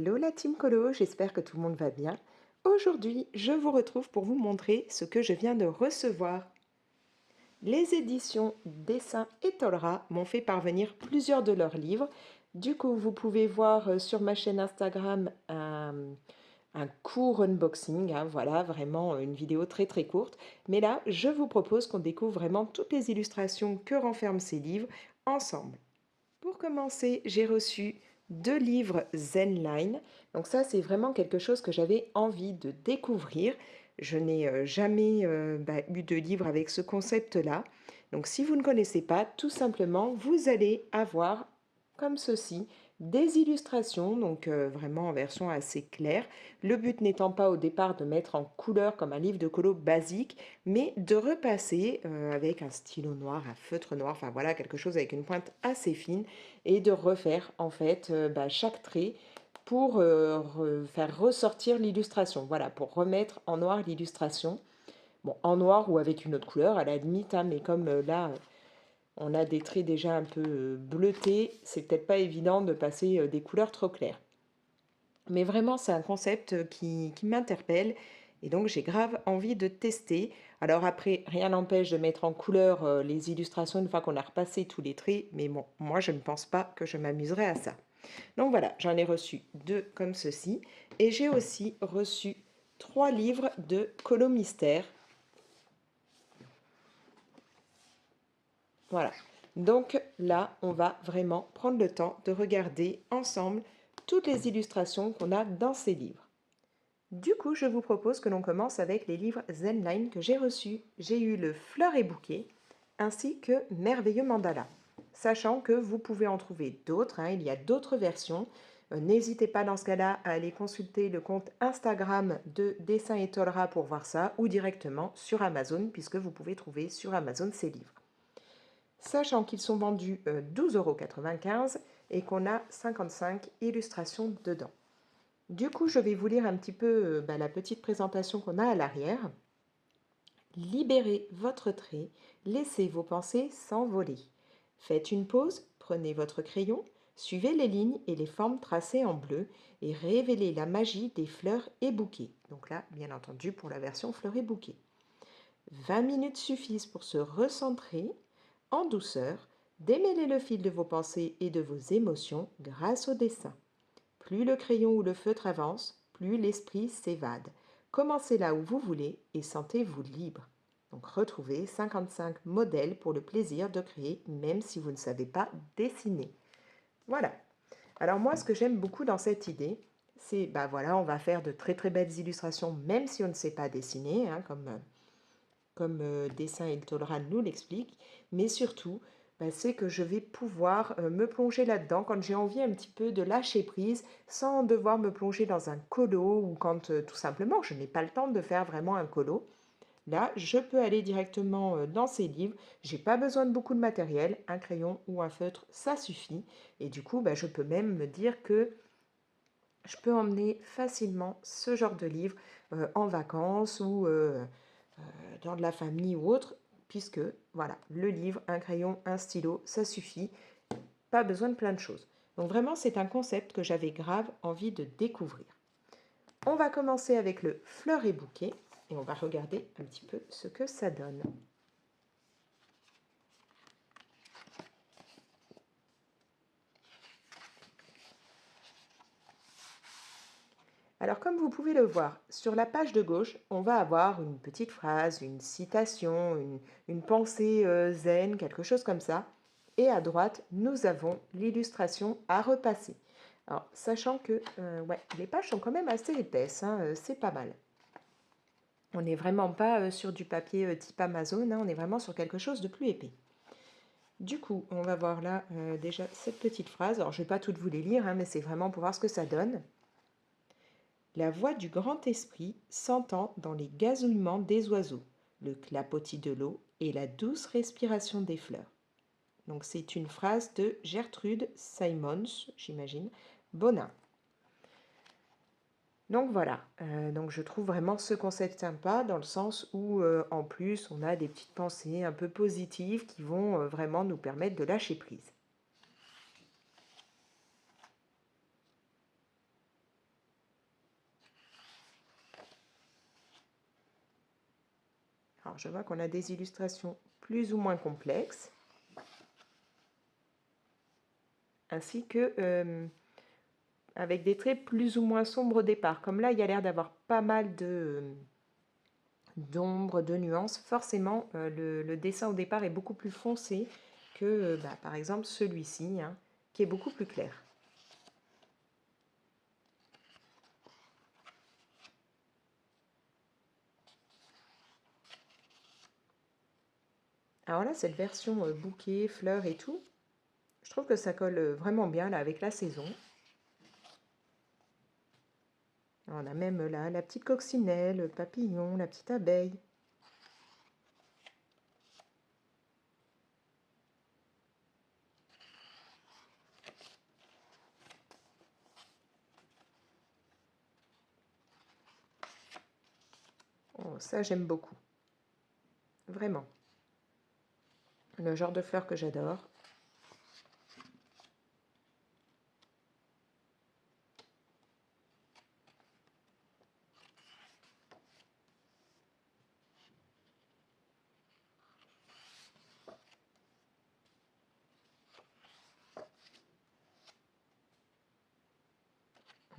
Hello la team Colo, j'espère que tout le monde va bien. Aujourd'hui, je vous retrouve pour vous montrer ce que je viens de recevoir. Les éditions Dessin et Tolera m'ont fait parvenir plusieurs de leurs livres. Du coup, vous pouvez voir sur ma chaîne Instagram un court unboxing, hein, voilà, vraiment une vidéo très très courte. Mais là, je vous propose qu'on découvre vraiment toutes les illustrations que renferment ces livres ensemble. Pour commencer, j'ai reçu 2 livres Zenline. Donc ça, c'est vraiment quelque chose que j'avais envie de découvrir. Je n'ai jamais eu de livre avec ce concept-là. Donc si vous ne connaissez pas, tout simplement, vous allez avoir comme ceci des illustrations, donc vraiment en version assez claire. Le but n'étant pas au départ de mettre en couleur comme un livre de colo basique, mais de repasser avec un stylo noir, un feutre noir, enfin voilà, quelque chose avec une pointe assez fine, et de refaire en fait chaque trait pour faire ressortir l'illustration, voilà, pour remettre en noir l'illustration. Bon, en noir ou avec une autre couleur à la limite, hein, mais comme là, on a des traits déjà un peu bleutés, c'est peut-être pas évident de passer des couleurs trop claires. Mais vraiment, c'est un concept qui m'interpelle et donc j'ai grave envie de tester. Alors après, rien n'empêche de mettre en couleur les illustrations une fois qu'on a repassé tous les traits, mais bon, moi je ne pense pas que je m'amuserai à ça. Donc voilà, j'en ai reçu 2 comme ceci et j'ai aussi reçu 3 livres de Colo Mystère. Voilà. Donc là, on va vraiment prendre le temps de regarder ensemble toutes les illustrations qu'on a dans ces livres. Du coup, je vous propose que l'on commence avec les livres Zenline que j'ai reçus. J'ai eu le Fleur et Bouquet ainsi que Merveilleux Mandala. Sachant que vous pouvez en trouver d'autres, hein, il y a d'autres versions. N'hésitez pas dans ce cas-là à aller consulter le compte Instagram de Dessin et Tolera pour voir ça ou directement sur Amazon puisque vous pouvez trouver sur Amazon ces livres. Sachant qu'ils sont vendus 12,95 € et qu'on a 55 illustrations dedans. Du coup, je vais vous lire un petit peu la petite présentation qu'on a à l'arrière. Libérez votre trait, laissez vos pensées s'envoler. Faites une pause, prenez votre crayon, suivez les lignes et les formes tracées en bleu et révélez la magie des fleurs et bouquets. Donc là, bien entendu, pour la version fleurs et bouquets. 20 minutes suffisent pour se recentrer en douceur, démêler le fil de vos pensées et de vos émotions grâce au dessin. Plus le crayon ou le feutre avance, plus l'esprit s'évade. Commencez là où vous voulez et sentez-vous libre. Donc retrouvez 55 modèles pour le plaisir de créer même si vous ne savez pas dessiner. Voilà. Alors moi, ce que j'aime beaucoup dans cette idée, c'est, voilà, on va faire de très très belles illustrations même si on ne sait pas dessiner, hein, comme Dessin et Tolera nous l'explique, mais surtout, c'est que je vais pouvoir me plonger là-dedans quand j'ai envie un petit peu de lâcher prise sans devoir me plonger dans un colo ou quand tout simplement je n'ai pas le temps de faire vraiment un colo. Là, je peux aller directement dans ces livres. J'ai pas besoin de beaucoup de matériel, un crayon ou un feutre, ça suffit. Et du coup, je peux même me dire que je peux emmener facilement ce genre de livre en vacances ou dans de la famille ou autre, puisque voilà, le livre, un crayon, un stylo, ça suffit, pas besoin de plein de choses. Donc vraiment, c'est un concept que j'avais grave envie de découvrir. On va commencer avec le fleur et bouquet et on va regarder un petit peu ce que ça donne. Alors comme vous pouvez le voir, sur la page de gauche, on va avoir une petite phrase, une citation, une pensée zen, quelque chose comme ça. Et à droite, nous avons l'illustration à repasser. Alors, sachant que les pages sont quand même assez épaisses, hein, c'est pas mal. On n'est vraiment pas sur du papier type Amazon, hein, on est vraiment sur quelque chose de plus épais. Du coup, on va voir là déjà cette petite phrase. Alors, je ne vais pas toutes vous les lire, hein, mais c'est vraiment pour voir ce que ça donne. La voix du grand esprit s'entend dans les gazouillements des oiseaux, le clapotis de l'eau et la douce respiration des fleurs. Donc c'est une phrase de Gertrude Simons, j'imagine, Bonin. Donc voilà, donc je trouve vraiment ce concept sympa dans le sens où en plus on a des petites pensées un peu positives qui vont vraiment nous permettre de lâcher prise. Alors, je vois qu'on a des illustrations plus ou moins complexes, ainsi que avec des traits plus ou moins sombres au départ. Comme là, il y a l'air d'avoir pas mal d'ombres, de nuances. Forcément, le dessin au départ est beaucoup plus foncé que, par exemple, celui-ci, hein, qui est beaucoup plus clair. Alors là, cette version bouquet, fleurs et tout, je trouve que ça colle vraiment bien là avec la saison. On a même là la petite coccinelle, le papillon, la petite abeille. Oh, ça, j'aime beaucoup. Vraiment. Le genre de fleurs que j'adore.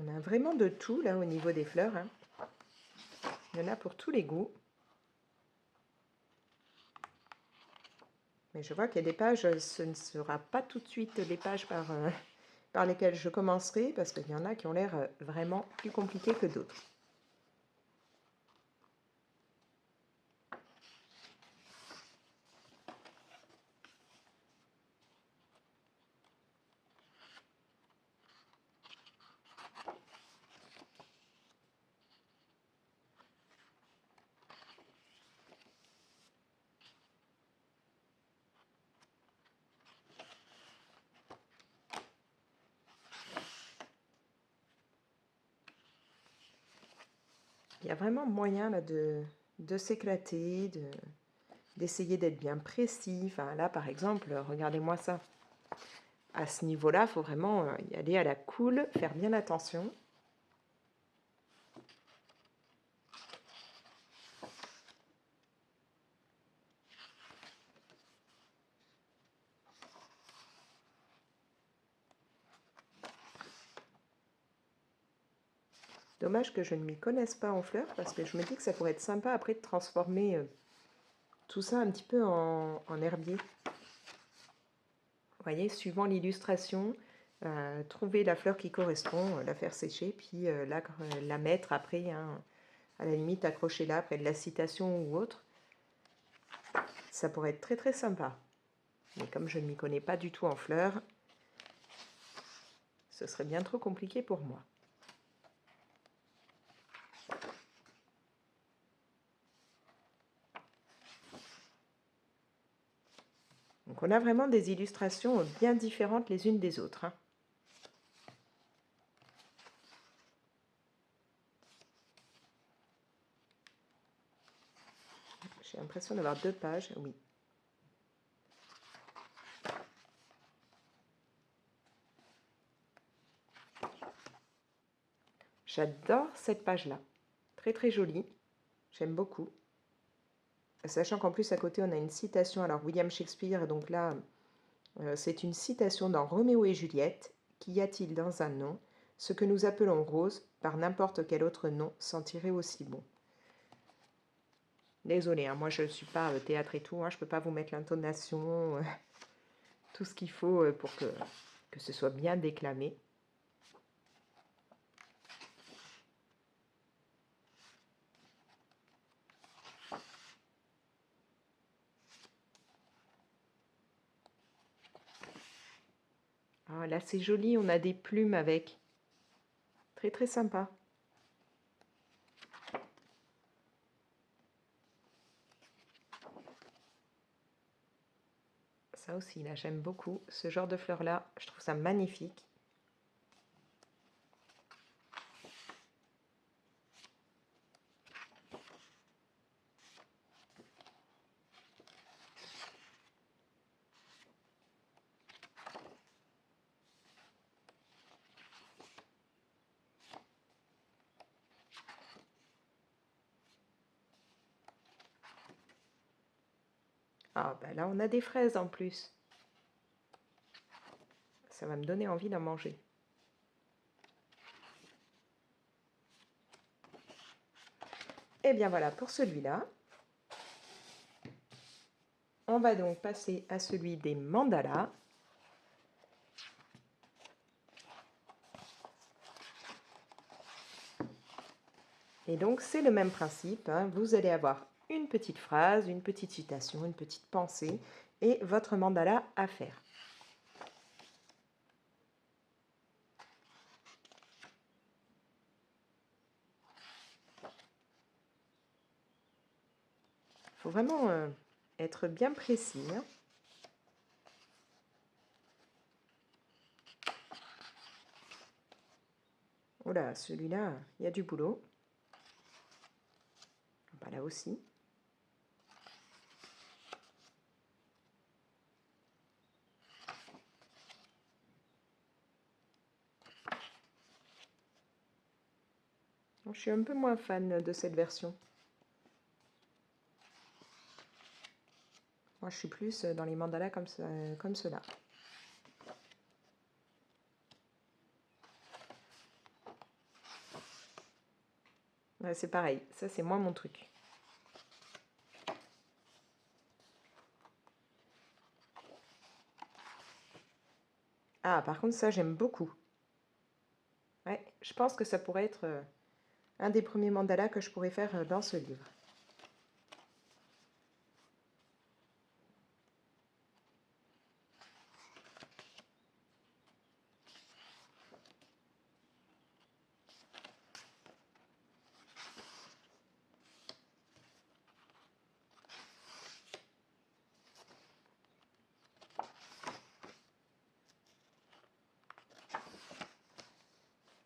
On a vraiment de tout là au niveau des fleurs, hein. Il y en a pour tous les goûts. Mais je vois qu'il y a des pages, ce ne sera pas tout de suite les pages par lesquelles je commencerai, parce qu'il y en a qui ont l'air vraiment plus compliquées que d'autres. Il y a vraiment moyen là, de s'éclater, d'essayer d'être bien précis. Enfin, là, par exemple, regardez-moi ça. À ce niveau-là, il faut vraiment y aller à la cool, faire bien attention. Dommage que je ne m'y connaisse pas en fleurs, parce que je me dis que ça pourrait être sympa après de transformer tout ça un petit peu en herbier. Vous voyez, suivant l'illustration, trouver la fleur qui correspond, la faire sécher, puis la mettre après, hein, à la limite accrocher là près de la citation ou autre. Ça pourrait être très très sympa. Mais comme je ne m'y connais pas du tout en fleurs, ce serait bien trop compliqué pour moi. Donc on a vraiment des illustrations bien différentes les unes des autres, hein. J'ai l'impression d'avoir 2 pages, oui. J'adore cette page-là. Très très jolie. J'aime beaucoup. Sachant qu'en plus à côté on a une citation, alors William Shakespeare, donc là c'est une citation dans Roméo et Juliette. Qu'y a-t-il dans un nom? Ce que nous appelons rose, par n'importe quel autre nom, sentirait aussi bon. Désolée, hein, moi je ne suis pas théâtre et tout, hein, je ne peux pas vous mettre l'intonation, tout ce qu'il faut pour que ce soit bien déclamé. Ah, là c'est joli, on a des plumes avec. Très très sympa. Ça aussi, là j'aime beaucoup ce genre de fleurs-là, je trouve ça magnifique. Ah, bah là, on a des fraises en plus. Ça va me donner envie d'en manger. Et bien voilà pour celui-là. On va donc passer à celui des mandalas. Et donc c'est le même principe, hein. Vous allez avoir une petite phrase, une petite citation, une petite pensée et votre mandala à faire. Il faut vraiment être bien précis, hein. Oh là, celui-là, il y a du boulot. Bah là aussi. Je suis un peu moins fan de cette version. Moi, je suis plus dans les mandalas comme, comme cela. Ouais, c'est pareil, ça c'est moins mon truc. Ah, par contre, ça j'aime beaucoup. Ouais, je pense que ça pourrait être un des premiers mandalas que je pourrais faire dans ce livre.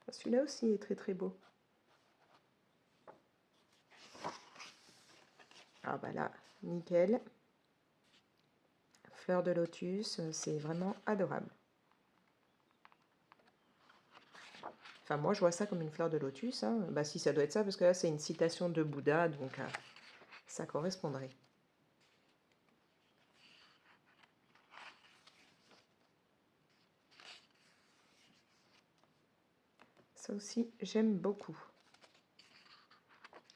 Celui-là aussi est très très beau. Ah bah là, nickel. Fleur de lotus, c'est vraiment adorable. Enfin, moi, je vois ça comme une fleur de lotus, hein. Bah si, ça doit être ça, parce que là, c'est une citation de Bouddha, donc ça correspondrait. Ça aussi, j'aime beaucoup.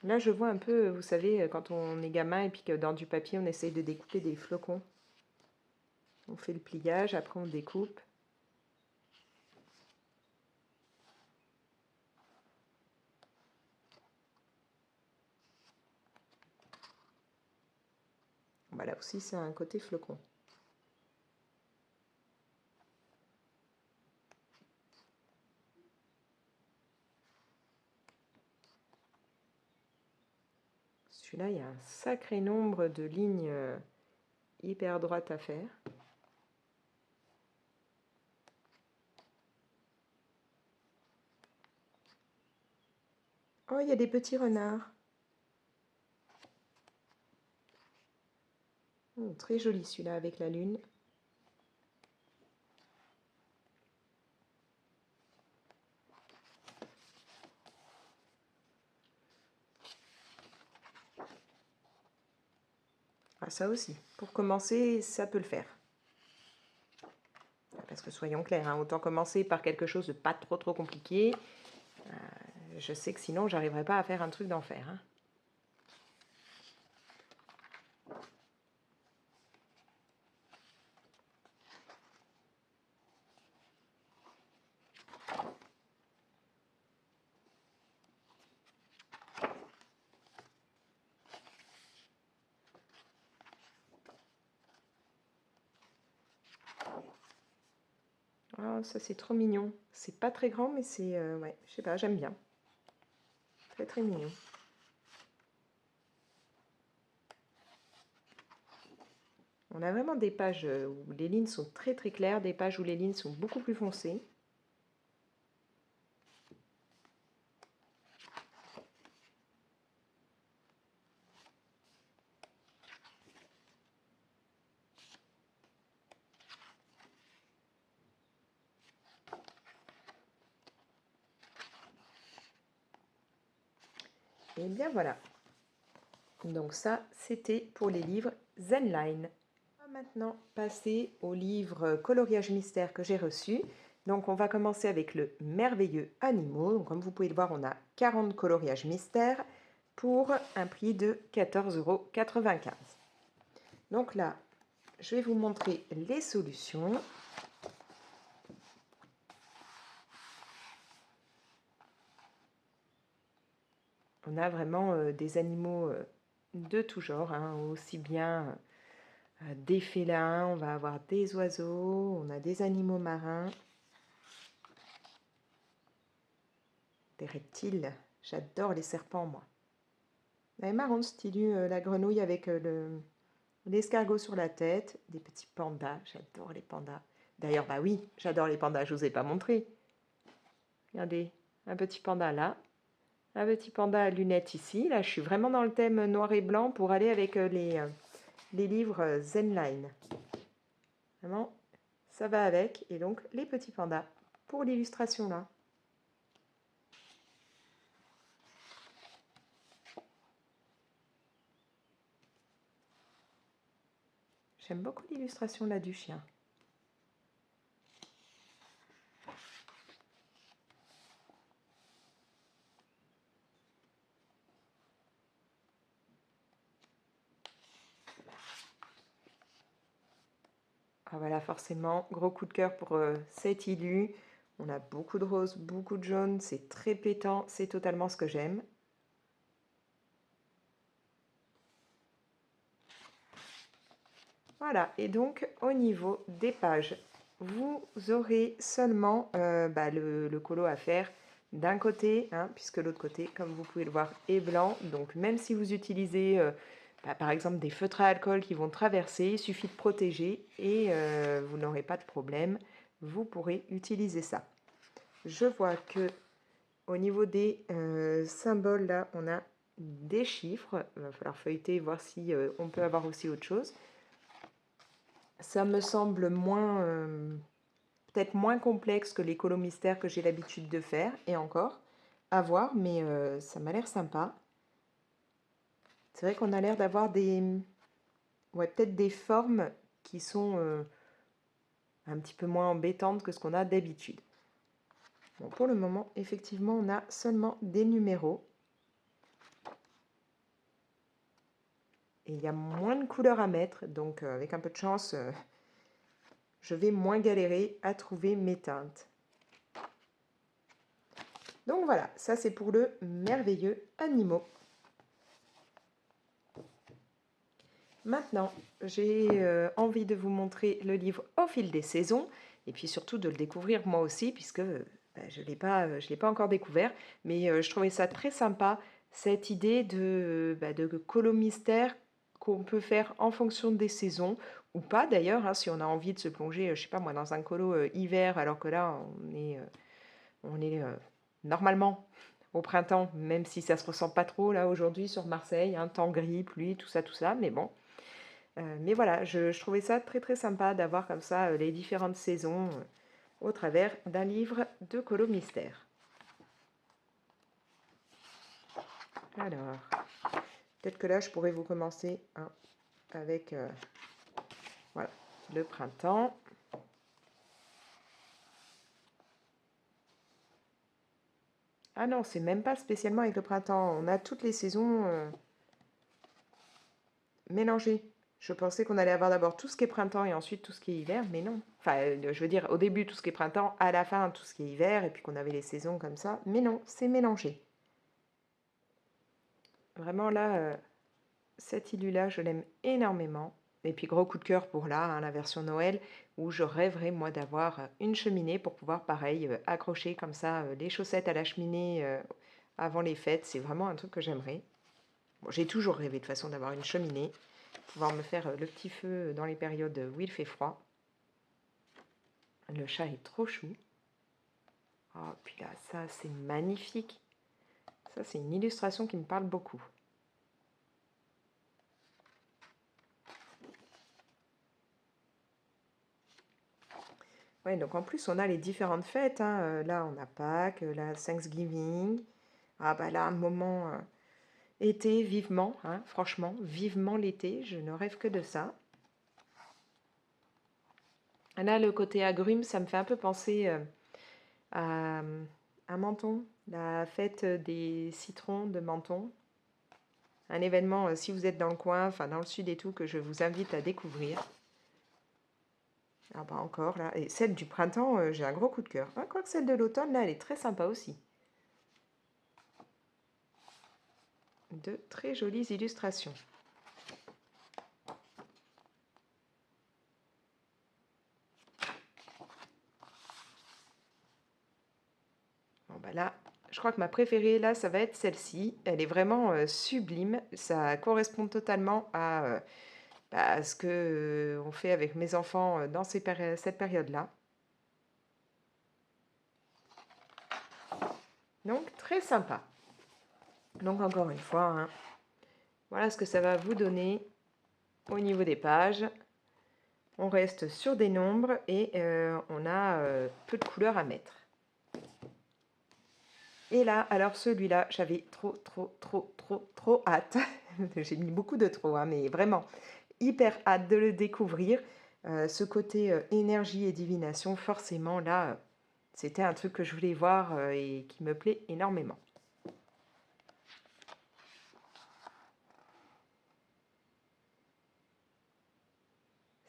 Là, je vois un peu, vous savez, quand on est gamin et puis que dans du papier, on essaye de découper des flocons. On fait le pliage, après on découpe. Voilà, aussi, c'est un côté flocon. Celui-là, il y a un sacré nombre de lignes hyper droites à faire. Oh, il y a des petits renards. Oh, très joli celui-là avec la lune. Ah, ça aussi, pour commencer, ça peut le faire. Parce que soyons clairs, hein, autant commencer par quelque chose de pas trop compliqué. Je sais que sinon, j'arriverai pas à faire un truc d'enfer, hein. Ah, ça c'est trop mignon. C'est pas très grand, mais c'est... ouais, je sais pas, j'aime bien. Très très mignon. On a vraiment des pages où les lignes sont très très claires, des pages où les lignes sont beaucoup plus foncées. Et bien voilà. Donc ça, c'était pour les livres Zenline. On va maintenant passer au livre coloriage mystère que j'ai reçu. Donc on va commencer avec le merveilleux animaux. Donc, comme vous pouvez le voir, on a 40 coloriages mystères pour un prix de 14,95 €. Donc là, je vais vous montrer les solutions. On a vraiment des animaux de tout genre, hein, aussi bien des félins, on va avoir des oiseaux, on a des animaux marins, des reptiles. J'adore les serpents, moi. Elle est marrante, style la grenouille avec l'escargot sur la tête, des petits pandas. J'adore les pandas. D'ailleurs, bah oui, j'adore les pandas, je vous ai pas montré. Regardez, un petit panda là, un petit panda à lunettes ici. Là, je suis vraiment dans le thème noir et blanc pour aller avec les livres Zenline. Vraiment, ça va avec. Et donc, les petits pandas pour l'illustration là. J'aime beaucoup l'illustration là du chien. Ah voilà, forcément, gros coup de cœur pour cet illu. On a beaucoup de rose, beaucoup de jaune, c'est très pétant, c'est totalement ce que j'aime. Voilà, et donc au niveau des pages, vous aurez seulement le colo à faire d'un côté, hein, puisque l'autre côté, comme vous pouvez le voir, est blanc. Donc même si vous utilisez par exemple des feutres à alcool qui vont traverser, il suffit de protéger et vous n'aurez pas de problème. Vous pourrez utiliser ça. Je vois que au niveau des symboles, là, on a des chiffres. Il va falloir feuilleter, voir si on peut avoir aussi autre chose. Ça me semble peut-être moins complexe que les colos mystères que j'ai l'habitude de faire, et encore, à voir, mais ça m'a l'air sympa. C'est vrai qu'on a l'air d'avoir peut-être des formes qui sont un petit peu moins embêtantes que ce qu'on a d'habitude. Bon, pour le moment, effectivement, on a seulement des numéros. Et il y a moins de couleurs à mettre, donc avec un peu de chance, je vais moins galérer à trouver mes teintes. Donc voilà, ça c'est pour le merveilleux animaux. Maintenant, j'ai envie de vous montrer le livre au fil des saisons, et puis surtout de le découvrir moi aussi, puisque je ne l'ai pas encore découvert, mais je trouvais ça très sympa, cette idée de colo mystère qu'on peut faire en fonction des saisons, ou pas d'ailleurs, hein, si on a envie de se plonger, je sais pas moi, dans un colo hiver, alors que là, on est normalement au printemps, même si ça se ressent pas trop là aujourd'hui sur Marseille, hein, temps gris, pluie, tout ça, mais bon. Mais voilà, je trouvais ça très très sympa d'avoir comme ça les différentes saisons au travers d'un livre de colo mystère. Alors, peut-être que là je pourrais vous commencer hein, avec voilà, le printemps. Ah non, c'est même pas spécialement avec le printemps, on a toutes les saisons mélangées. Je pensais qu'on allait avoir d'abord tout ce qui est printemps et ensuite tout ce qui est hiver, mais non. Enfin, je veux dire, au début tout ce qui est printemps, à la fin tout ce qui est hiver, et puis qu'on avait les saisons comme ça. Mais non, c'est mélangé. Vraiment là, cet illu-là, je l'aime énormément. Et puis gros coup de cœur pour là, hein, la version Noël, où je rêverais moi d'avoir une cheminée pour pouvoir pareil accrocher comme ça les chaussettes à la cheminée avant les fêtes. C'est vraiment un truc que j'aimerais. Bon, j'ai toujours rêvé de toute façon d'avoir une cheminée, pouvoir me faire le petit feu dans les périodes où il fait froid. Le chat est trop chou. Oh, puis là, ça c'est magnifique. Ça c'est une illustration qui me parle beaucoup. Ouais, donc en plus, on a les différentes fêtes, hein. Là, on a Pâques, là, Thanksgiving. Ah bah là, un moment été, vivement, hein, franchement, vivement l'été. Je ne rêve que de ça. Là, le côté agrumes, ça me fait un peu penser à, à Menton, la fête des citrons de Menton. Un événement, si vous êtes dans le coin, enfin dans le sud et tout, que je vous invite à découvrir. Ah bah encore là, et celle du printemps, j'ai un gros coup de cœur. Ah, quoique celle de l'automne, là, elle est très sympa aussi. De très jolies illustrations. Bon bah là, je crois que ma préférée là, ça va être celle-ci. Elle est vraiment sublime. Ça correspond totalement à ce que on fait avec mes enfants dans cette période-là. Donc très sympa. Donc encore une fois, hein, voilà ce que ça va vous donner au niveau des pages. On reste sur des nombres et on a peu de couleurs à mettre. Et là, alors celui-là, j'avais trop hâte. J'ai mis beaucoup de trop, hein, mais vraiment hyper hâte de le découvrir. Ce côté énergie et divination, forcément, là, c'était un truc que je voulais voir et qui me plaît énormément.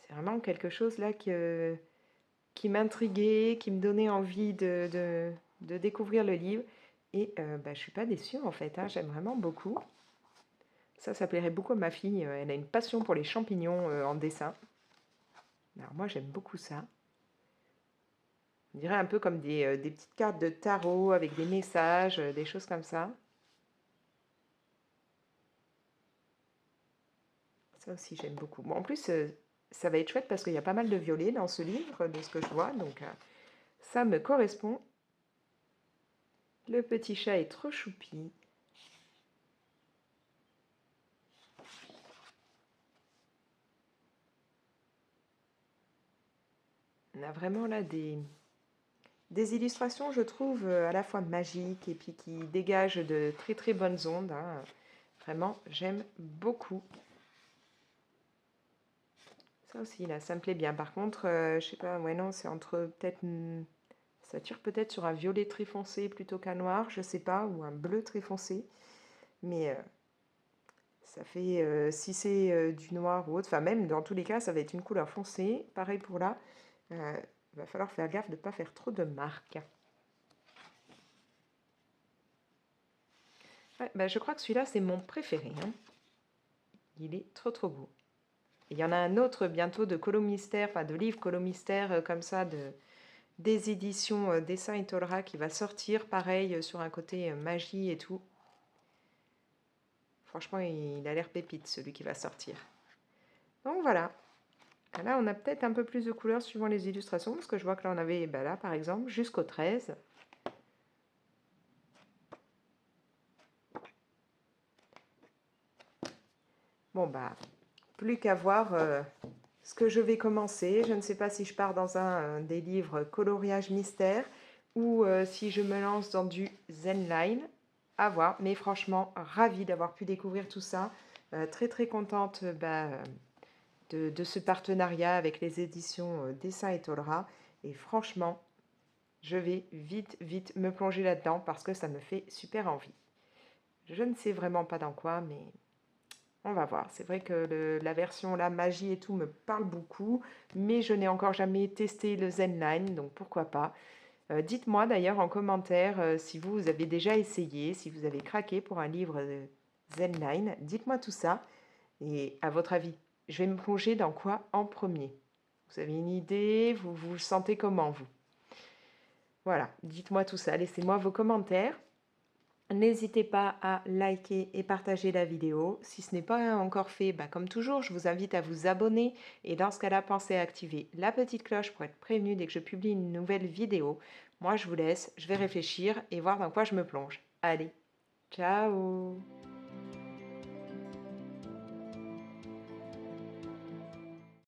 C'est vraiment quelque chose là qui m'intriguait, qui me donnait envie de découvrir le livre. Et bah, je ne suis pas déçue en fait, hein, j'aime vraiment beaucoup. Ça plairait beaucoup à ma fille. Elle a une passion pour les champignons en dessin. Alors moi, j'aime beaucoup ça. On dirait un peu comme des petites cartes de tarot avec des messages, des choses comme ça. Ça aussi, j'aime beaucoup. Bon, en plus, ça va être chouette parce qu'il y a pas mal de violets dans ce livre, de ce que je vois. Donc, ça me correspond. Le petit chat est trop choupi. On a vraiment là des illustrations, je trouve, à la fois magiques et puis qui dégagent de très très bonnes ondes, hein. Vraiment, j'aime beaucoup. Ça aussi, là, ça me plaît bien. Par contre, je sais pas, ouais, non, c'est entre peut-être... Ça tire peut-être sur un violet très foncé plutôt qu'un noir, je sais pas, ou un bleu très foncé. Mais ça fait, si c'est du noir ou autre, enfin même dans tous les cas, ça va être une couleur foncée. Pareil pour là. Il va falloir faire gaffe de ne pas faire trop de marques. Ouais, bah, je crois que celui-là, c'est mon préféré, hein. Il est trop beau. Il y en a un autre bientôt de Colo Mystère, enfin de livres Colo Mystère comme ça, des éditions Dessin et Tolra qui va sortir, pareil, sur un côté magie et tout. Franchement, il a l'air pépite, celui qui va sortir. Donc voilà. Là, on a peut-être un peu plus de couleurs suivant les illustrations, parce que je vois que là, on avait, bah là, par exemple, jusqu'au 13. Bon, bah, plus qu'à voir ce que je vais commencer. Je ne sais pas si je pars dans un des livres coloriage mystère ou si je me lance dans du Zenline. À voir. Mais franchement, ravie d'avoir pu découvrir tout ça. Très contente de ce partenariat avec les éditions Dessin et Tolra. Et franchement, je vais vite me plonger là-dedans parce que ça me fait super envie. Je ne sais vraiment pas dans quoi, mais on va voir. C'est vrai que la version la magie et tout me parle beaucoup, mais je n'ai encore jamais testé le Zenline, donc pourquoi pas. Dites-moi d'ailleurs en commentaire si vous avez déjà essayé, si vous avez craqué pour un livre Zenline. Dites-moi tout ça. Et à votre avis, je vais me plonger dans quoi en premier? Vous avez une idée? Vous vous sentez comment, vous? Voilà, dites-moi tout ça. Laissez-moi vos commentaires. N'hésitez pas à liker et partager la vidéo. Si ce n'est pas encore fait, bah comme toujours, je vous invite à vous abonner et dans ce cas-là, pensez à activer la petite cloche pour être prévenu dès que je publie une nouvelle vidéo. Moi, je vous laisse, je vais réfléchir et voir dans quoi je me plonge. Allez, ciao!